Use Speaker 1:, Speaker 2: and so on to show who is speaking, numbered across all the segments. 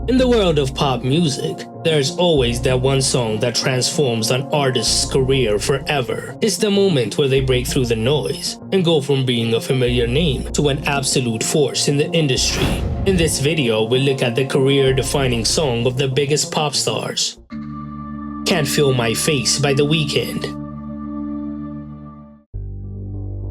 Speaker 1: In the world of pop music, there's always that one song that transforms an artist's career forever. It's the moment where they break through the noise and go from being a familiar name to an absolute force in the industry. In this video, we'll look at the career-defining song of the biggest pop stars. Can't Feel My Face by The Weeknd.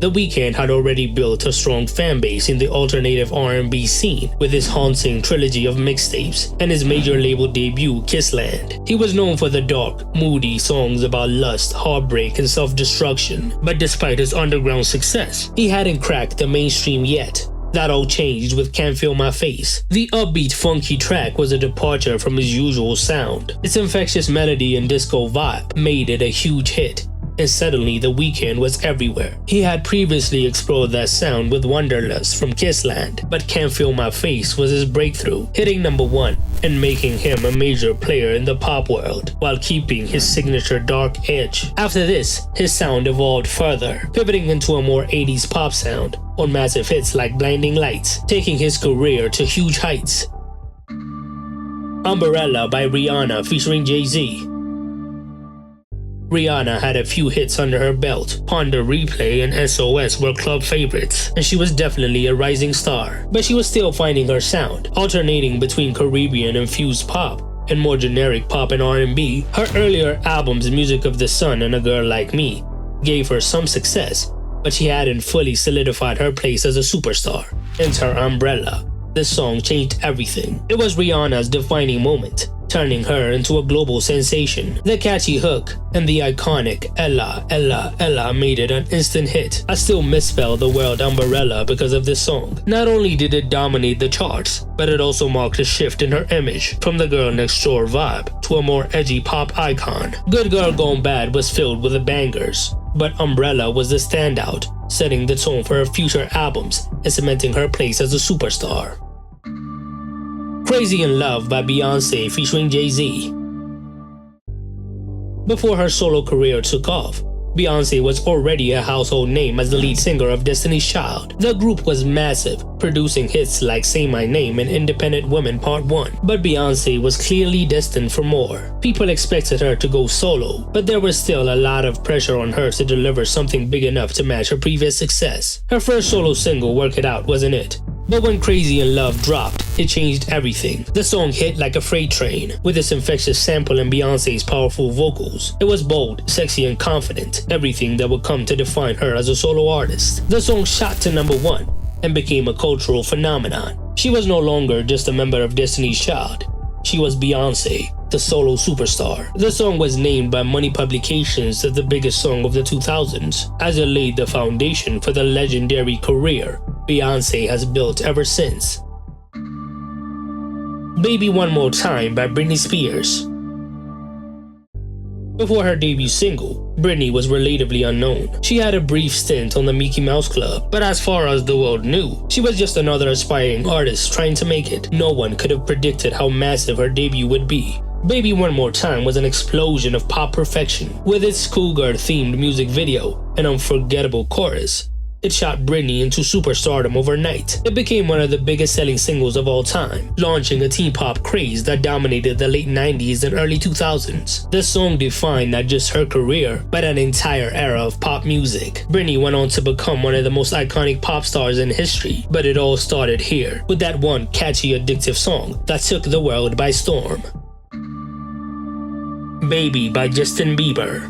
Speaker 1: The Weeknd had already built a strong fanbase in the alternative R&B scene with his haunting trilogy of mixtapes and his major label debut, Kissland. He was known for the dark, moody songs about lust, heartbreak, and self-destruction, but despite his underground success, he hadn't cracked the mainstream yet. That all changed with Can't Feel My Face. The upbeat, funky track was a departure from his usual sound. Its infectious melody and disco vibe made it a huge hit. And suddenly The Weeknd was everywhere. He had previously explored that sound with Wanderlust from Kissland, but Can't Feel My Face was his breakthrough, hitting #1 and making him a major player in the pop world, while keeping his signature dark edge. After this, his sound evolved further, pivoting into a more 80s pop sound, on massive hits like Blinding Lights, taking his career to huge heights. Umbrella by Rihanna featuring Jay-Z. Rihanna had a few hits under her belt. Ponder Replay and SOS were club favorites, and she was definitely a rising star. But she was still finding her sound, alternating between Caribbean-infused pop and more generic pop and R&B. Her earlier albums, Music of the Sun and A Girl Like Me, gave her some success, but she hadn't fully solidified her place as a superstar. Enter Umbrella. This song changed everything. It was Rihanna's defining moment, turning her into a global sensation. The catchy hook and the iconic Ella, Ella, Ella made it an instant hit. I still misspell the word umbrella because of this song. Not only did it dominate the charts, but it also marked a shift in her image from the girl next door vibe to a more edgy pop icon. Good Girl Gone Bad was filled with the bangers, but Umbrella was the standout, setting the tone for her future albums and cementing her place as a superstar. Crazy in Love by Beyoncé featuring Jay-Z. Before her solo career took off, Beyoncé was already a household name as the lead singer of Destiny's Child. The group was massive, producing hits like Say My Name and Independent Woman Part 1. But Beyoncé was clearly destined for more. People expected her to go solo, but there was still a lot of pressure on her to deliver something big enough to match her previous success. Her first solo single, Work It Out, wasn't it. But when Crazy in Love dropped, it changed everything. The song hit like a freight train, with its infectious sample and Beyoncé's powerful vocals. It was bold, sexy, and confident, everything that would come to define her as a solo artist. The song shot to #1 and became a cultural phenomenon. She was no longer just a member of Destiny's Child. She was Beyoncé, the solo superstar. The song was named by Money Publications as the biggest song of the 2000s, as it laid the foundation for the legendary career Beyoncé has built ever since. Baby One More Time by Britney Spears. Before her debut single, Britney was relatively unknown. She had a brief stint on the Mickey Mouse Club, but as far as the world knew, she was just another aspiring artist trying to make it. No one could have predicted how massive her debut would be. Baby One More Time was an explosion of pop perfection, with its schoolgirl-themed music video and unforgettable chorus. It shot Britney into superstardom overnight. It became one of the biggest selling singles of all time, launching a teen pop craze that dominated the late 90s and early 2000s. The song defined not just her career, but an entire era of pop music. Britney went on to become one of the most iconic pop stars in history, but it all started here, with that one catchy, addictive song that took the world by storm. Baby by Justin Bieber.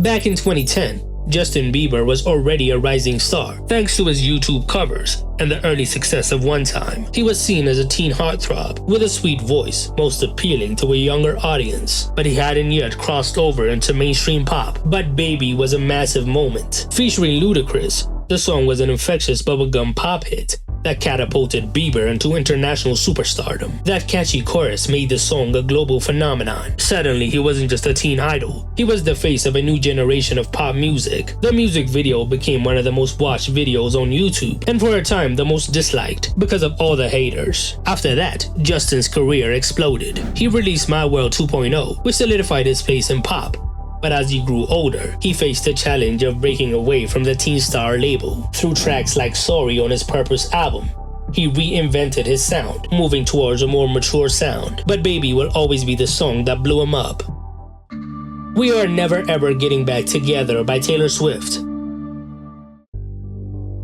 Speaker 1: Back in 2010, Justin Bieber was already a rising star thanks to his YouTube covers and the early success of One Time. He was seen as a teen heartthrob with a sweet voice, most appealing to a younger audience, but he hadn't yet crossed over into mainstream pop. But Baby was a massive moment. Featuring Ludacris, the song was an infectious bubblegum pop hit that catapulted Bieber into international superstardom. That catchy chorus made the song a global phenomenon. Suddenly, he wasn't just a teen idol. He was the face of a new generation of pop music. The music video became one of the most watched videos on YouTube, and for a time the most disliked because of all the haters. After that, Justin's career exploded. He released My World 2.0, which solidified his place in pop. But as he grew older, he faced the challenge of breaking away from the teen star label. Through tracks like Sorry on his Purpose album, he reinvented his sound, moving towards a more mature sound. But Baby will always be the song that blew him up. We Are Never Ever Getting Back Together by Taylor Swift.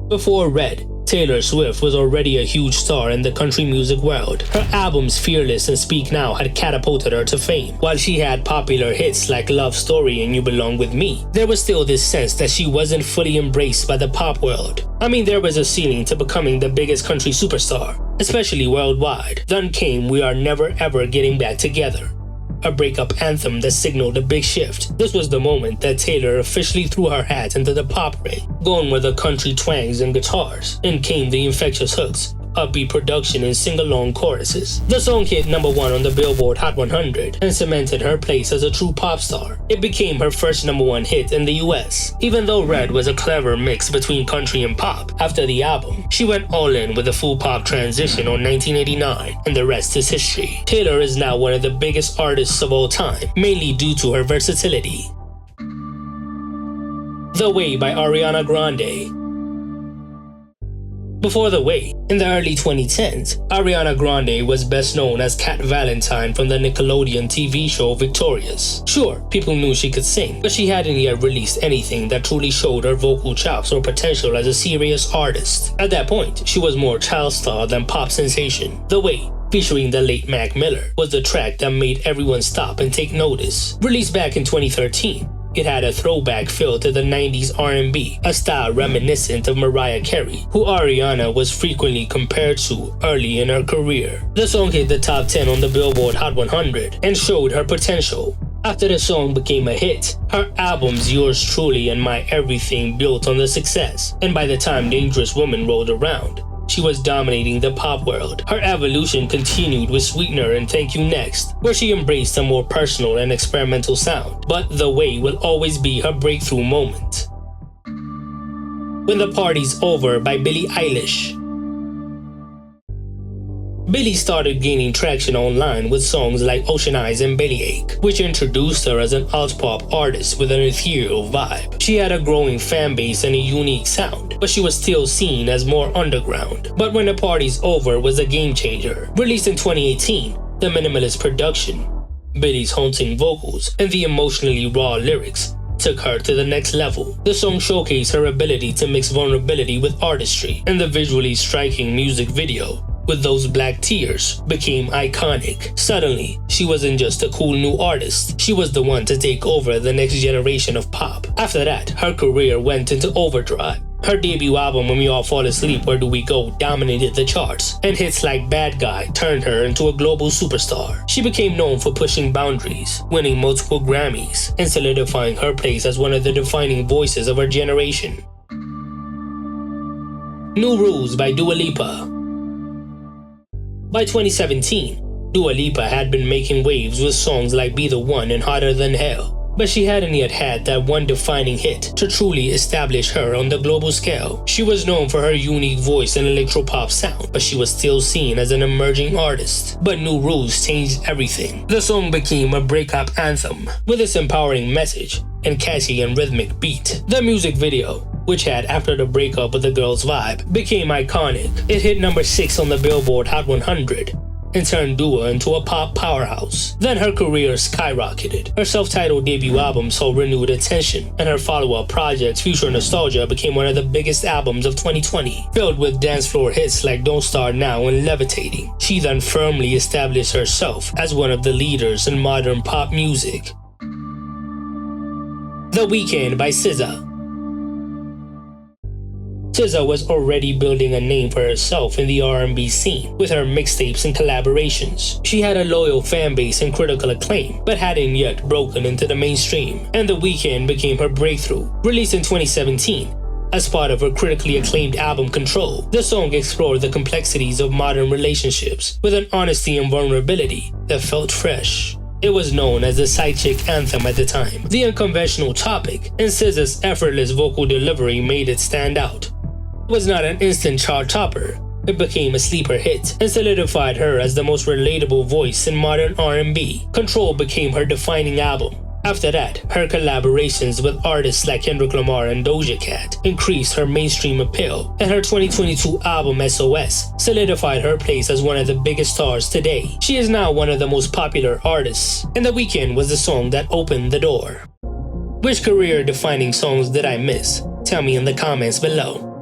Speaker 1: Before Red, Taylor Swift was already a huge star in the country music world. Her albums Fearless and Speak Now had catapulted her to fame. While she had popular hits like Love Story and You Belong With Me, there was still this sense that she wasn't fully embraced by the pop world. I mean, there was a ceiling to becoming the biggest country superstar, especially worldwide. Then came We Are Never Ever Getting Back Together, a breakup anthem that signaled a big shift. This was the moment that Taylor officially threw her hat into the pop ring, going with the country twangs and guitars. In came the infectious hooks, upbeat production, and sing-along choruses. The song hit #1 on the Billboard Hot 100 and cemented her place as a true pop star. It became her first #1 hit in the US. Even though Red was a clever mix between country and pop, after the album, she went all in with a full pop transition on 1989, and the rest is history. Taylor is now one of the biggest artists of all time, mainly due to her versatility. The Way by Ariana Grande. Before The Way, in the early 2010s, Ariana Grande was best known as Cat Valentine from the Nickelodeon TV show Victorious. Sure, people knew she could sing, but she hadn't yet released anything that truly showed her vocal chops or potential as a serious artist. At that point, she was more child star than pop sensation. The Way, featuring the late Mac Miller, was the track that made everyone stop and take notice. Released back in 2013, it had a throwback feel to the 90s R&B, a style reminiscent of Mariah Carey, who Ariana was frequently compared to early in her career. The song hit the top 10 on the Billboard Hot 100 and showed her potential. After the song became a hit, her albums Yours Truly and My Everything built on the success, and by the time Dangerous Woman rolled around, she was dominating the pop world. Her evolution continued with Sweetener and Thank You Next, where she embraced a more personal and experimental sound. But The Way will always be her breakthrough moment. When the Party's Over by Billie Eilish. Billie started gaining traction online with songs like Ocean Eyes and Bellyache, which introduced her as an alt-pop artist with an ethereal vibe. She had a growing fan base and a unique sound, but she was still seen as more underground. But When the Party's Over was a game changer. Released in 2018, the minimalist production, Billie's haunting vocals, and the emotionally raw lyrics took her to the next level. The song showcased her ability to mix vulnerability with artistry, and the visually striking music video, with those black tears, became iconic. Suddenly, she wasn't just a cool new artist, she was the one to take over the next generation of pop. After that, her career went into overdrive. Her debut album When We All Fall Asleep, Where Do We Go dominated the charts, and hits like Bad Guy turned her into a global superstar. She became known for pushing boundaries, winning multiple Grammys, and solidifying her place as one of the defining voices of her generation. New Rules by Dua Lipa. By 2017, Dua Lipa had been making waves with songs like Be The One and Hotter Than Hell, but she hadn't yet had that one defining hit to truly establish her on the global scale. She was known for her unique voice and electropop sound, but she was still seen as an emerging artist. But New Rules changed everything. The song became a breakup anthem, with its empowering message and catchy and rhythmic beat. The music video, which had After the Breakup with the Girl's Vibe, became iconic. It hit #6 on the Billboard Hot 100 and turned Dua into a pop powerhouse. Then her career skyrocketed. Her self-titled debut album saw renewed attention, and her follow-up project, Future Nostalgia, became one of the biggest albums of 2020, filled with dance floor hits like Don't Start Now and Levitating. She then firmly established herself as one of the leaders in modern pop music. The Weeknd by SZA. SZA was already building a name for herself in the R&B scene with her mixtapes and collaborations. She had a loyal fan base and critical acclaim, but hadn't yet broken into the mainstream, and The Weeknd became her breakthrough. Released in 2017, as part of her critically acclaimed album Control, the song explored the complexities of modern relationships with an honesty and vulnerability that felt fresh. It was known as the side chick anthem at the time. The unconventional topic and SZA's effortless vocal delivery made it stand out. It was not an instant chart topper. It became a sleeper hit and solidified her as the most relatable voice in modern R&B. Control became her defining album, After that, her collaborations with artists like Kendrick Lamar and Doja Cat increased her mainstream appeal, and her 2022 album SOS solidified her place as one of the biggest stars today. She is now one of the most popular artists, and The Weeknd was the song that opened the door. Which career-defining songs did I miss? Tell me in the comments below.